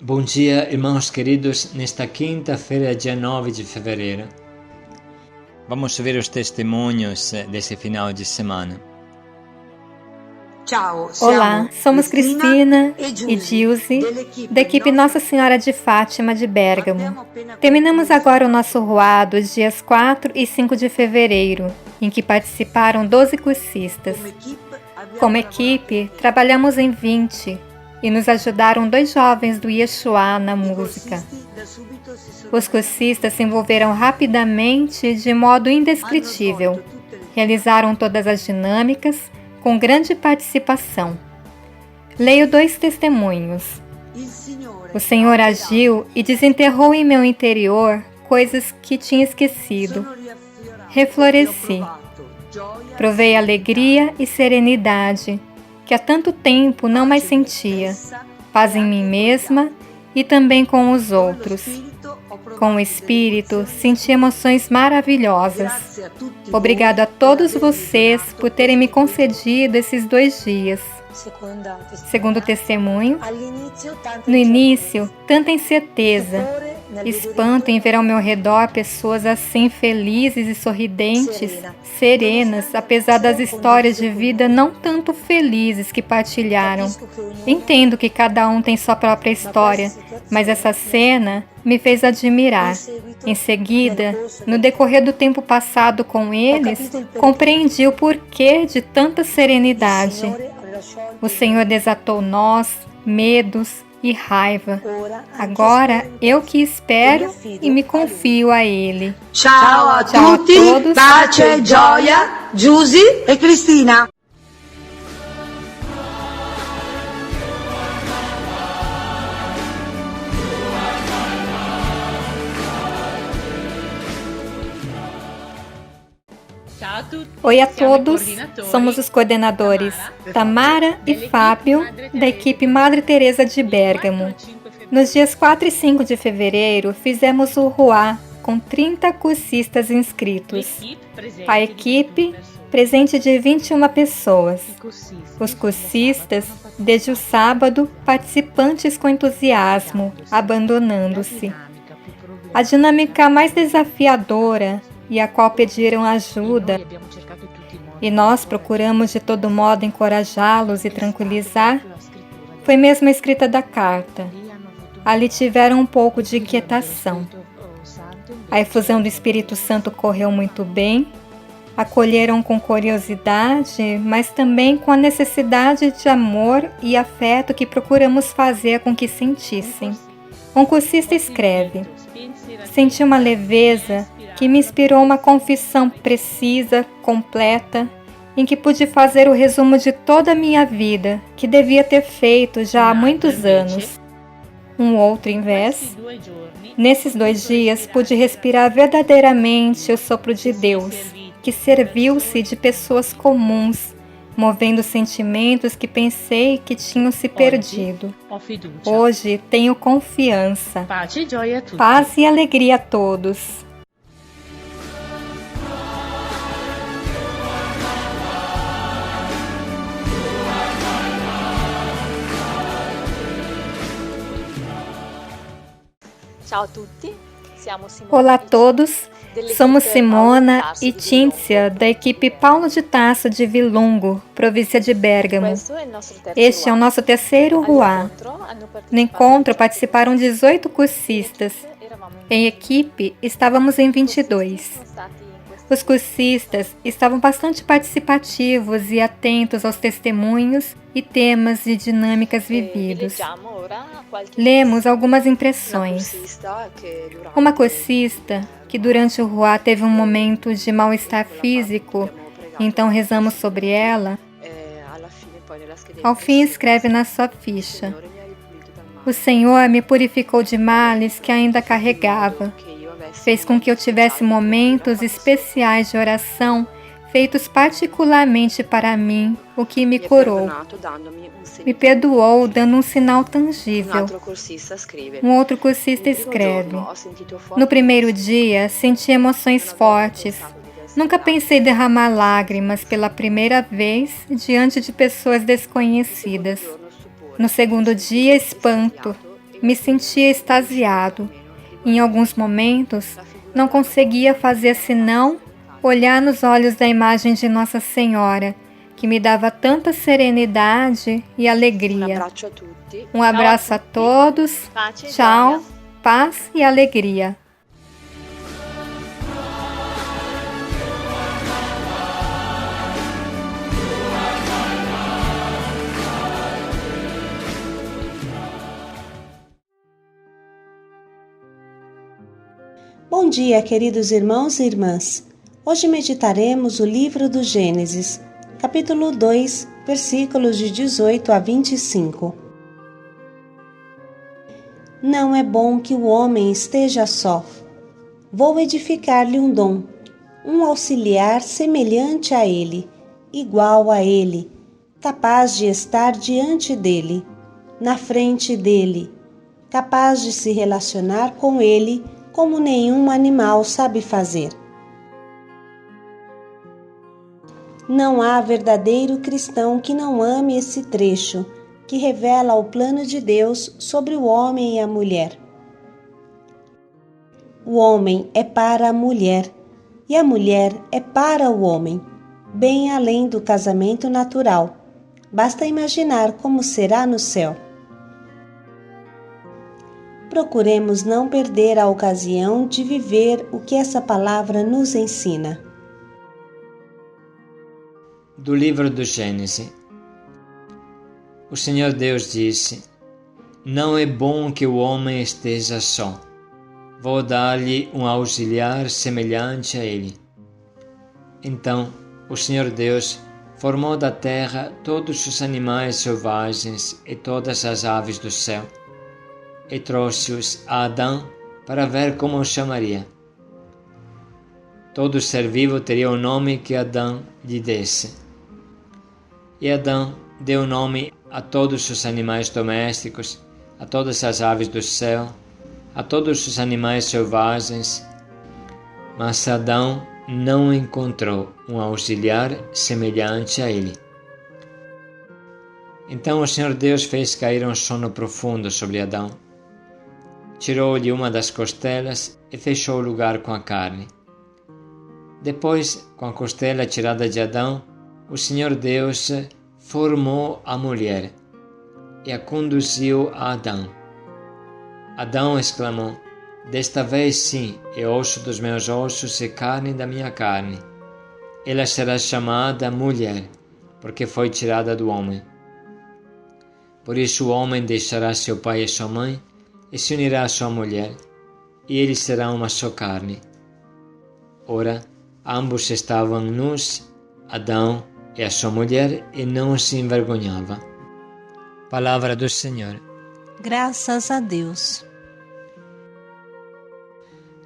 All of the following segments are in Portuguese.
Bom dia, irmãos queridos, nesta quinta-feira, dia 9 de fevereiro. Vamos ver os testemunhos desse final de semana. Olá, somos Cristina e Gilze, da equipe Nossa Senhora de Fátima de Bérgamo. Terminamos agora o nosso ruá dos dias 4 e 5 de fevereiro, em que participaram 12 cursistas. Como equipe, trabalhamos em 20 e nos ajudaram 2 jovens do Yeshua na música. Os cursistas se envolveram rapidamente de modo indescritível. Realizaram todas as dinâmicas com grande participação. Leio 2 testemunhos. O Senhor agiu e desenterrou em meu interior coisas que tinha esquecido. Refloresci. Provei alegria e serenidade, que há tanto tempo não mais sentia. Paz em mim mesma e também com os outros. Com o Espírito, senti emoções maravilhosas. Obrigado a todos vocês por terem me concedido esses 2 dias. Segundo testemunho, no início, tanta incerteza, espanto em ver ao meu redor pessoas assim felizes e sorridentes, serenas, apesar das histórias de vida não tanto felizes que partilharam. Entendo que cada um tem sua própria história, mas essa cena me fez admirar. Em seguida, no decorrer do tempo passado com eles, compreendi o porquê de tanta serenidade. O Senhor desatou nós, medos e raiva. Agora eu que espero e me confio a Ele. Ciao a tutti, todos. pace e gioia, Giusy e Cristina. Oi a todos, somos os coordenadores Tamara e Fábio, da equipe Madre Teresa de Bérgamo. Nos dias 4 e 5 de fevereiro, fizemos o ruá com 30 cursistas inscritos. A equipe, presente de 21 pessoas. Os cursistas, desde o sábado, participantes com entusiasmo, abandonando-se. A dinâmica mais desafiadora e a qual pediram ajuda, e nós procuramos de todo modo encorajá-los e tranquilizar, foi mesmo a escrita da carta. Ali tiveram um pouco de inquietação. A efusão do Espírito Santo correu muito bem, acolheram com curiosidade, mas também com a necessidade de amor e afeto que procuramos fazer com que sentissem. Um cursista escreve: senti uma leveza que me inspirou uma confissão precisa, completa, em que pude fazer o resumo de toda a minha vida, que devia ter feito já há muitos anos. Um outro invés. Nesses 2 dias pude respirar verdadeiramente o sopro de Deus, que serviu-se de pessoas comuns, movendo sentimentos que pensei que tinham se perdido. Hoje tenho confiança. Paz e alegria a todos. Olá a todos, somos Simona e Cíntia, da equipe Paulo de Tarso de Vilungo, província de Bérgamo. Este é o nosso 3º ruá. No encontro participaram 18 cursistas. Em equipe, estávamos em 22. Os cursistas estavam bastante participativos e atentos aos testemunhos e temas e dinâmicas vividos. Lemos algumas impressões. Uma cursista que durante o ruá teve um momento de mal-estar físico, então rezamos sobre ela. Ao fim escreve na sua ficha: o Senhor me purificou de males que ainda carregava. Fez com que eu tivesse momentos especiais de oração, feitos particularmente para mim, o que me curou. Me perdoou, dando um sinal tangível. Um outro cursista escreve: no primeiro dia, senti emoções fortes. Nunca pensei derramar lágrimas pela primeira vez diante de pessoas desconhecidas. No segundo dia, espanto. Me sentia extasiado. Em alguns momentos, não conseguia fazer senão olhar nos olhos da imagem de Nossa Senhora, que me dava tanta serenidade e alegria. Um abraço a todos. Tchau, paz e alegria. Bom dia, queridos irmãos e irmãs. Hoje meditaremos o livro do Gênesis, capítulo 2, versículos de 18 a 25. Não é bom que o homem esteja só. Vou edificar-lhe um dom, um auxiliar semelhante a ele, igual a ele, capaz de estar diante dele, na frente dele, capaz de se relacionar com ele como nenhum animal sabe fazer. Não há verdadeiro cristão que não ame esse trecho, que revela o plano de Deus sobre o homem e a mulher. O homem é para a mulher e a mulher é para o homem, bem além do casamento natural. Basta imaginar como será no céu. Procuremos não perder a ocasião de viver o que essa palavra nos ensina. Do livro do Gênesis. O Senhor Deus disse: Não é bom que o homem esteja só. Vou dar-lhe um auxiliar semelhante a ele. Então o Senhor Deus formou da terra todos os animais selvagens e todas as aves do céu, e trouxe-os a Adão para ver como os chamaria. Todo ser vivo teria o nome que Adão lhe desse. E Adão deu nome a todos os animais domésticos, a todas as aves do céu, a todos os animais selvagens. Mas Adão não encontrou um auxiliar semelhante a ele. Então o Senhor Deus fez cair um sono profundo sobre Adão. Tirou-lhe uma das costelas e fechou o lugar com a carne. Depois, com a costela tirada de Adão, o Senhor Deus formou a mulher e a conduziu a Adão. Adão exclamou: Desta vez sim, é osso dos meus ossos e carne da minha carne. Ela será chamada mulher, porque foi tirada do homem. Por isso o homem deixará seu pai e sua mãe e se unirá à sua mulher, e eles serão uma só carne. Ora, ambos estavam nus, Adão e a sua mulher, e não se envergonhava. Palavra do Senhor. Graças a Deus.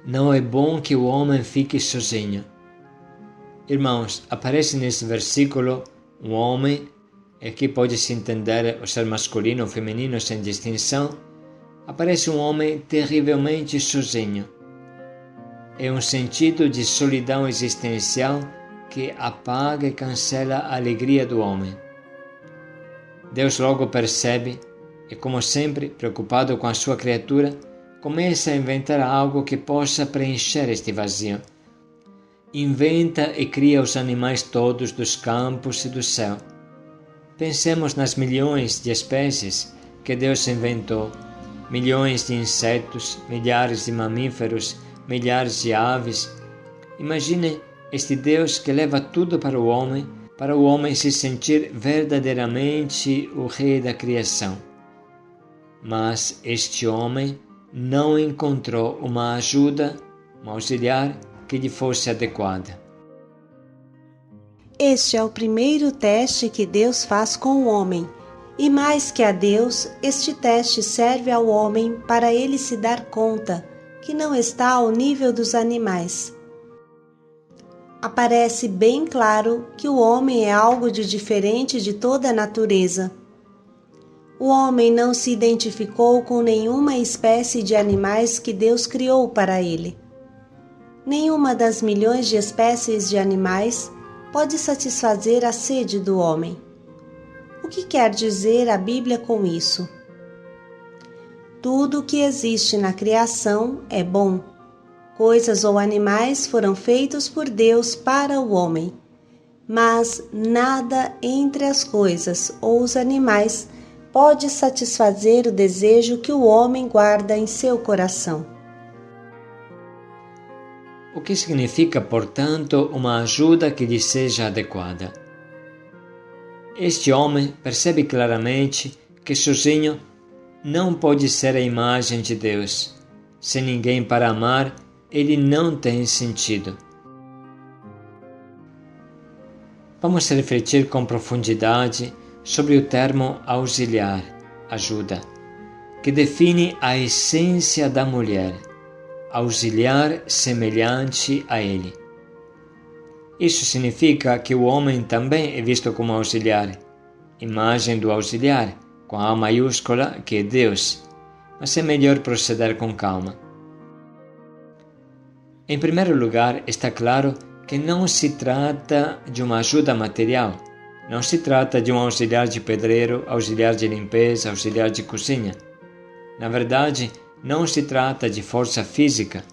Não é bom que o homem fique sozinho. Irmãos, aparece nesse versículo um homem, e aqui pode-se entender o ser masculino ou feminino sem distinção. Aparece um homem terrivelmente sozinho. É um sentido de solidão existencial que apaga e cancela a alegria do homem. Deus logo percebe e, como sempre, preocupado com a sua criatura, começa a inventar algo que possa preencher este vazio. Inventa e cria os animais todos dos campos e do céu. Pensemos nas milhões de espécies que Deus inventou. Milhões de insetos, milhares de mamíferos, milhares de aves. Imagine este Deus que leva tudo para o homem se sentir verdadeiramente o rei da criação. Mas este homem não encontrou uma ajuda, um auxiliar que lhe fosse adequada. Este é o primeiro teste que Deus faz com o homem. E mais que a Deus, este teste serve ao homem para ele se dar conta que não está ao nível dos animais. Aparece bem claro que o homem é algo de diferente de toda a natureza. O homem não se identificou com nenhuma espécie de animais que Deus criou para ele. Nenhuma das milhões de espécies de animais pode satisfazer a sede do homem. O que quer dizer a Bíblia com isso? Tudo o que existe na criação é bom. Coisas ou animais foram feitos por Deus para o homem, mas nada entre as coisas ou os animais pode satisfazer o desejo que o homem guarda em seu coração. O que significa, portanto, uma ajuda que lhe seja adequada? Este homem percebe claramente que sozinho não pode ser a imagem de Deus. Sem ninguém para amar, ele não tem sentido. Vamos refletir com profundidade sobre o termo auxiliar, ajuda, que define a essência da mulher, auxiliar semelhante a ele. Isso significa que o homem também é visto como auxiliar, imagem do auxiliar, com A maiúscula, que é Deus, mas é melhor proceder com calma. Em primeiro lugar, está claro que não se trata de uma ajuda material, não se trata de um auxiliar de pedreiro, auxiliar de limpeza, auxiliar de cozinha. Na verdade, não se trata de força física.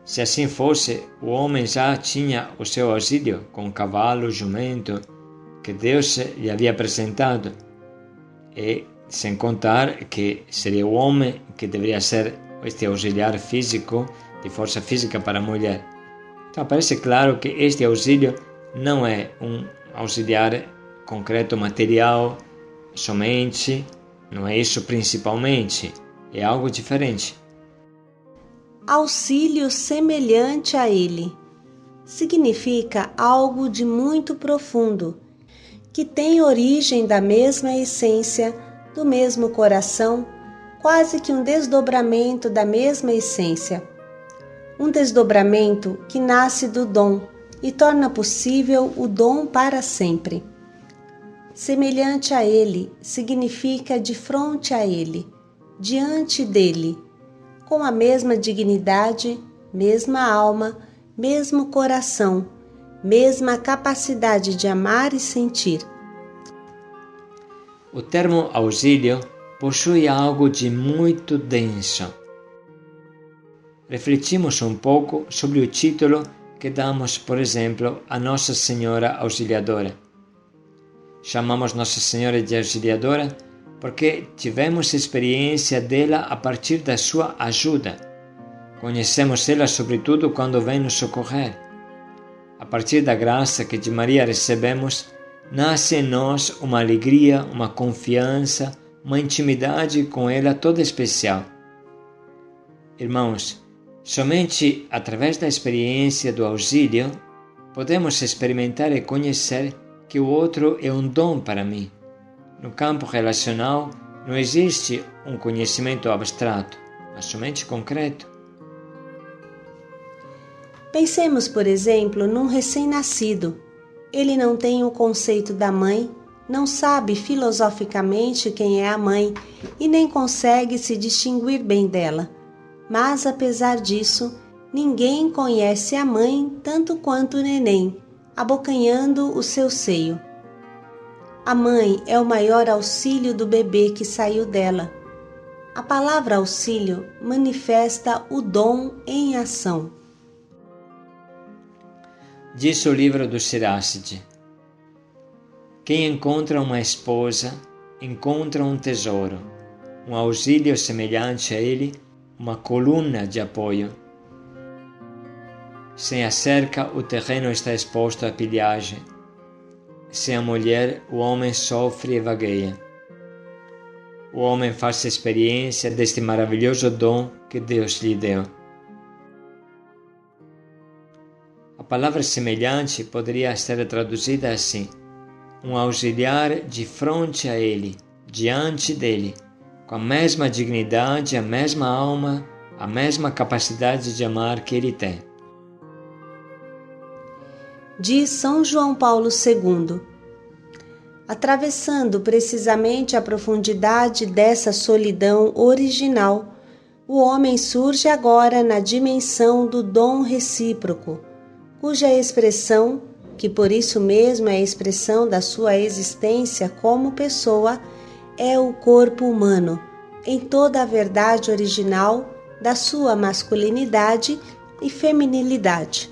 Se assim fosse, o homem já tinha o seu auxílio com o cavalo, jumento, que Deus lhe havia apresentado. E sem contar que seria o homem que deveria ser este auxiliar físico, de força física para a mulher. Então parece claro que este auxílio não é um auxiliar concreto material somente, não é isso principalmente, é algo diferente. Auxílio semelhante a ele significa algo de muito profundo, que tem origem da mesma essência, do mesmo coração, quase que um desdobramento da mesma essência. Um desdobramento que nasce do dom e torna possível o dom para sempre. Semelhante a ele significa de frente a ele, diante dele, com a mesma dignidade, mesma alma, mesmo coração, mesma capacidade de amar e sentir. O termo auxílio possui algo de muito denso. Refletimos um pouco sobre o título que damos, por exemplo, a Nossa Senhora Auxiliadora. Chamamos Nossa Senhora de Auxiliadora porque tivemos experiência dela a partir da sua ajuda. Conhecemos ela sobretudo quando vem nos socorrer. A partir da graça que de Maria recebemos, nasce em nós uma alegria, uma confiança, uma intimidade com ela toda especial. Irmãos, somente através da experiência do auxílio, podemos experimentar e conhecer que o outro é um dom para mim. No campo relacional, não existe um conhecimento abstrato, mas somente concreto. Pensemos, por exemplo, num recém-nascido. Ele não tem o conceito da mãe, não sabe filosoficamente quem é a mãe e nem consegue se distinguir bem dela. Mas, apesar disso, ninguém conhece a mãe tanto quanto o neném, abocanhando o seu seio. A mãe é o maior auxílio do bebê que saiu dela. A palavra auxílio manifesta o dom em ação. Diz o livro do Siracide: quem encontra uma esposa, encontra um tesouro, um auxílio semelhante a ele, uma coluna de apoio. Sem a cerca, o terreno está exposto à pilhagem. Sem a mulher, o homem sofre e vagueia. O homem faz experiência deste maravilhoso dom que Deus lhe deu. A palavra semelhante poderia ser traduzida assim: um auxiliar de frente a ele, diante dele, com a mesma dignidade, a mesma alma, a mesma capacidade de amar que ele tem. Diz São João Paulo II: atravessando precisamente a profundidade dessa solidão original, o homem surge agora na dimensão do dom recíproco, cuja expressão, que por isso mesmo é a expressão da sua existência como pessoa, é o corpo humano, em toda a verdade original da sua masculinidade e feminilidade.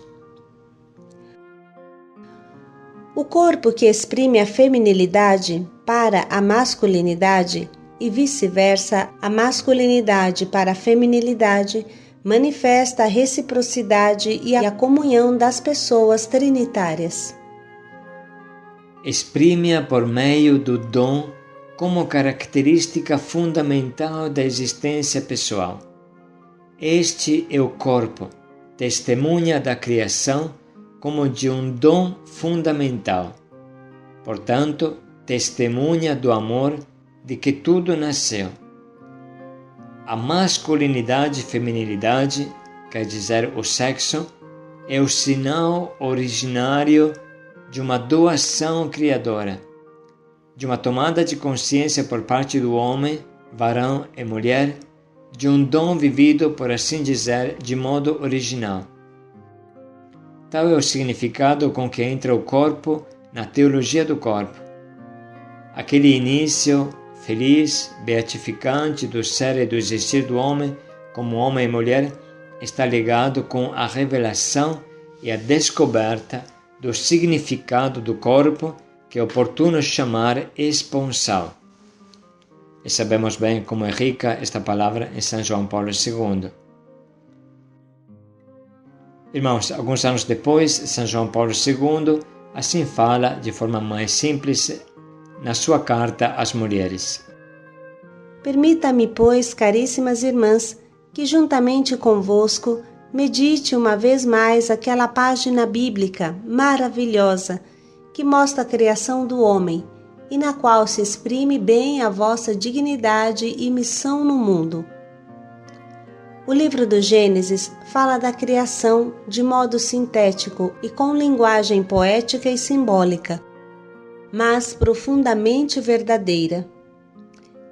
O corpo que exprime a feminilidade para a masculinidade e vice-versa, a masculinidade para a feminilidade, manifesta a reciprocidade e a comunhão das pessoas trinitárias. Exprime-a por meio do dom como característica fundamental da existência pessoal. Este é o corpo, testemunha da criação como de um dom fundamental. Portanto, testemunha do amor de que tudo nasceu. A masculinidade e feminilidade, quer dizer, o sexo, é o sinal originário de uma doação criadora, de uma tomada de consciência por parte do homem, varão e mulher, de um dom vivido, por assim dizer, de modo original. Tal é o significado com que entra o corpo na teologia do corpo. Aquele início feliz, beatificante do ser e do existir do homem como homem e mulher está ligado com a revelação e a descoberta do significado do corpo que é oportuno chamar esponsal. E sabemos bem como é rica esta palavra em São João Paulo II. Irmãos, alguns anos depois, São João Paulo II assim fala de forma mais simples na sua carta às mulheres. Permita-me, pois, caríssimas irmãs, que juntamente convosco medite uma vez mais aquela página bíblica maravilhosa que mostra a criação do homem e na qual se exprime bem a vossa dignidade e missão no mundo. O livro do Gênesis fala da criação de modo sintético e com linguagem poética e simbólica, mas profundamente verdadeira.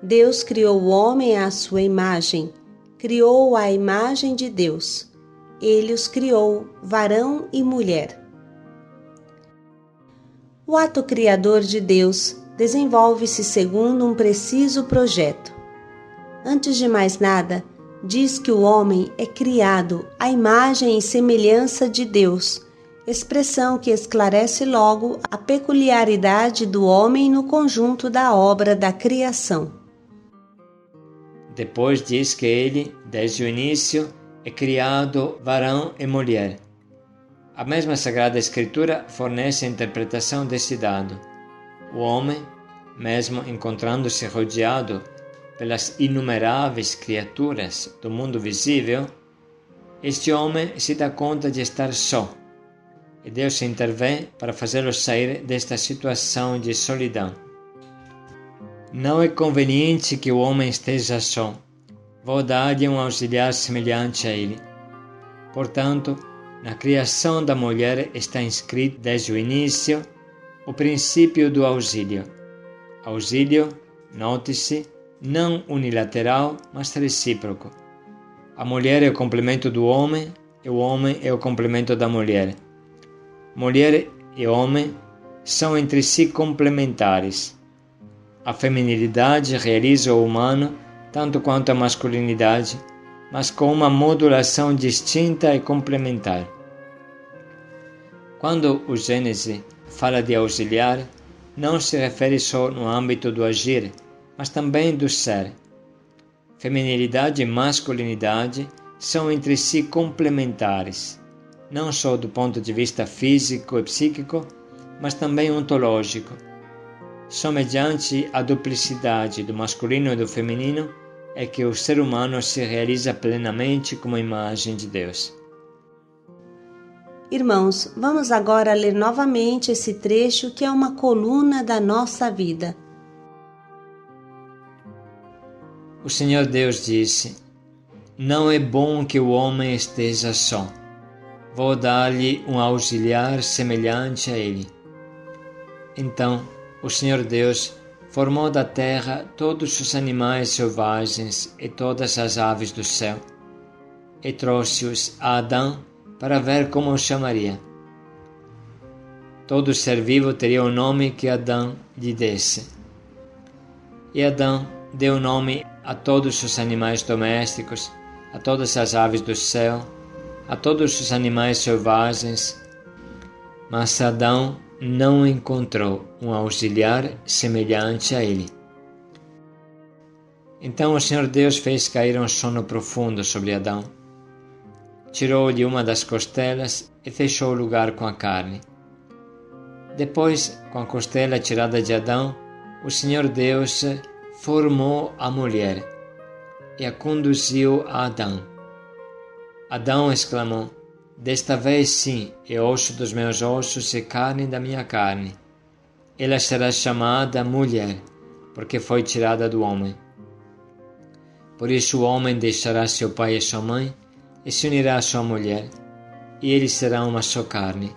Deus criou o homem à sua imagem, criou a imagem de Deus. Ele os criou, varão e mulher. O ato criador de Deus desenvolve-se segundo um preciso projeto. Antes de mais nada, diz que o homem é criado à imagem e semelhança de Deus, expressão que esclarece logo a peculiaridade do homem no conjunto da obra da criação. Depois diz que ele, desde o início, é criado varão e mulher. A mesma Sagrada Escritura fornece a interpretação desse dado. O homem, mesmo encontrando-se rodeado pelas inumeráveis criaturas do mundo visível, este homem se dá conta de estar só, e Deus intervém para fazê-lo sair desta situação de solidão. Não é conveniente que o homem esteja só. Vou dar-lhe um auxiliar semelhante a ele. Portanto, na criação da mulher está inscrito desde o início o princípio do auxílio. Auxílio, note-se, não unilateral, mas recíproco. A mulher é o complemento do homem e o homem é o complemento da mulher. Mulher e homem são entre si complementares. A feminilidade realiza o humano tanto quanto a masculinidade, mas com uma modulação distinta e complementar. Quando o Gênesis fala de auxiliar, não se refere só no âmbito do agir, mas também do ser. Feminilidade e masculinidade são entre si complementares, não só do ponto de vista físico e psíquico, mas também ontológico. Só mediante a duplicidade do masculino e do feminino é que o ser humano se realiza plenamente como imagem de Deus. Irmãos, vamos agora ler novamente esse trecho que é uma coluna da nossa vida. O Senhor Deus disse: Não é bom que o homem esteja só. Vou dar-lhe um auxiliar semelhante a ele. Então, o Senhor Deus formou da terra todos os animais selvagens e todas as aves do céu, e trouxe-os a Adão para ver como o chamaria. Todo ser vivo teria o nome que Adão lhe desse. E Adão deu o nome a todos os animais domésticos, a todas as aves do céu, a todos os animais selvagens. Mas Adão não encontrou um auxiliar semelhante a ele. Então o Senhor Deus fez cair um sono profundo sobre Adão. Tirou-lhe uma das costelas e fechou o lugar com a carne. Depois, com a costela tirada de Adão, o Senhor Deus formou a mulher e a conduziu a Adão. Adão exclamou: "Desta vez sim, é osso dos meus ossos e carne da minha carne. Ela será chamada mulher, porque foi tirada do homem. Por isso o homem deixará seu pai e sua mãe e se unirá à sua mulher, e eles serão uma só carne."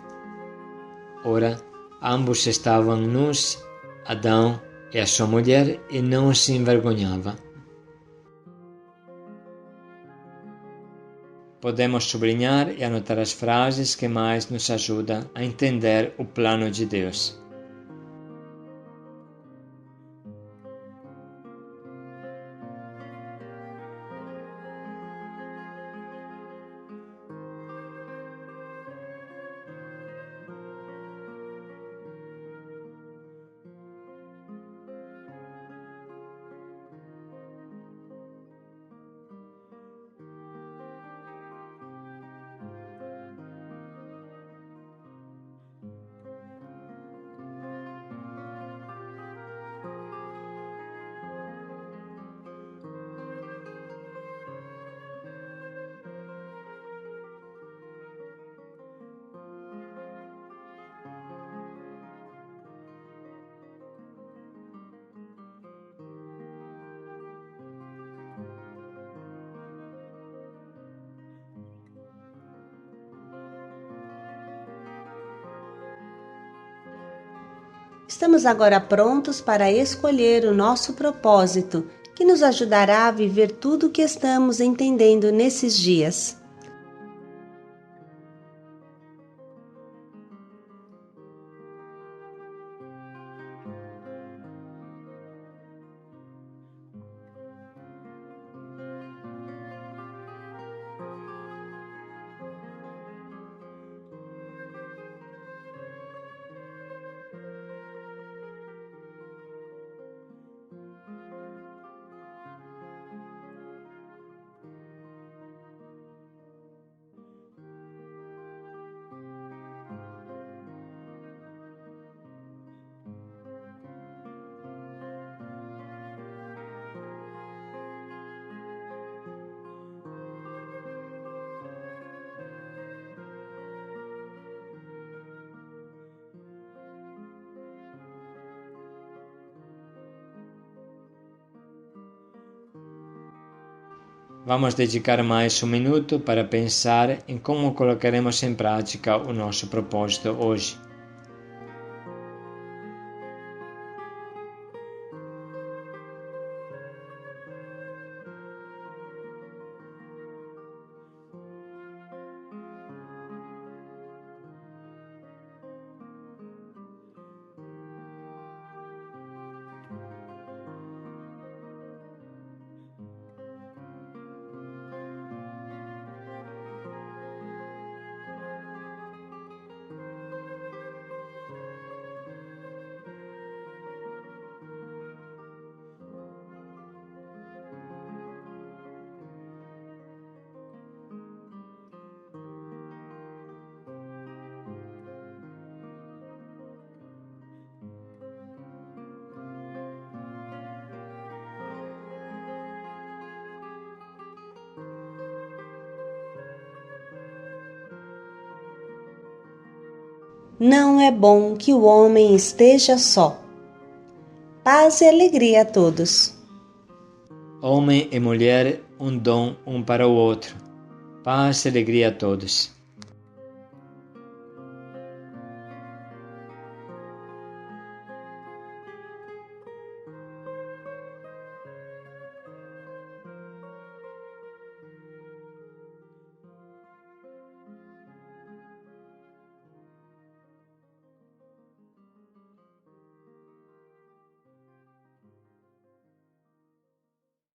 Ora, ambos estavam nus, Adão e a sua mulher, e não se envergonhava. Podemos sublinhar e anotar as frases que mais nos ajudam a entender o plano de Deus. Estamos agora prontos para escolher o nosso propósito, que nos ajudará a viver tudo o que estamos entendendo nesses dias. Vamos dedicar mais um minuto para pensar em como colocaremos em prática o nosso propósito hoje. Não é bom que o homem esteja só. Paz e alegria a todos. Homem e mulher, um dom um para o outro. Paz e alegria a todos.